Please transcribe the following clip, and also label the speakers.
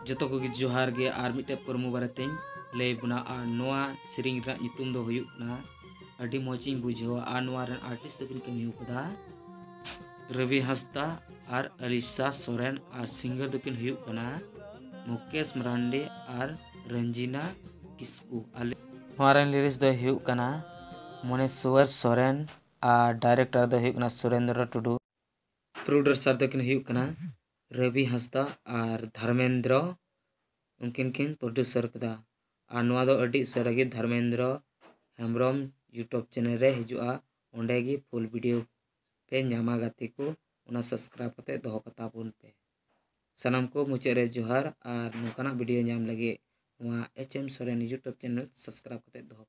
Speaker 1: जोतो को जोहार गे आर मिटे परमु बारेते लय बुना आर नोआ सिरिंग रा नितुम दो हुयुक ना अडी मोचिंग बुझेवा आर नोआ रन आर्टिस्ट दोकिन कमी हुकदा रवि हंसदा आर अलिसा सोरेन आर सिंगर दोकिन हुयुक कना मुकेश मरांडे आर रंजीना किस्कू आले हमारन लिरिक्स दो हुयुक कना मोनेश्वर सोरेन आर डायरेक्टर दो हुयुक कना सुरेंद्र टुडू प्रोड्यूसर दोकिन हुयुक कना रवि हंसदा आर धर्मेंद्र उनकिन किन प्रोड्यूसर कदा आर नोआ दो अडी सरगे धर्मेंद्र हेम्ब्रम यूट्यूब चैनल रे हिजुआ ओंडेगी फुल वीडियो पे ᱧᱟᱢᱟ गाते को उना सब्सक्राइब करते दोहो कता बुन पे सनम को मुचे रे जोहार आर नोकाना वीडियो ᱧाम लगे नोआ HM Soren YouTube channel subscribe करते दोहो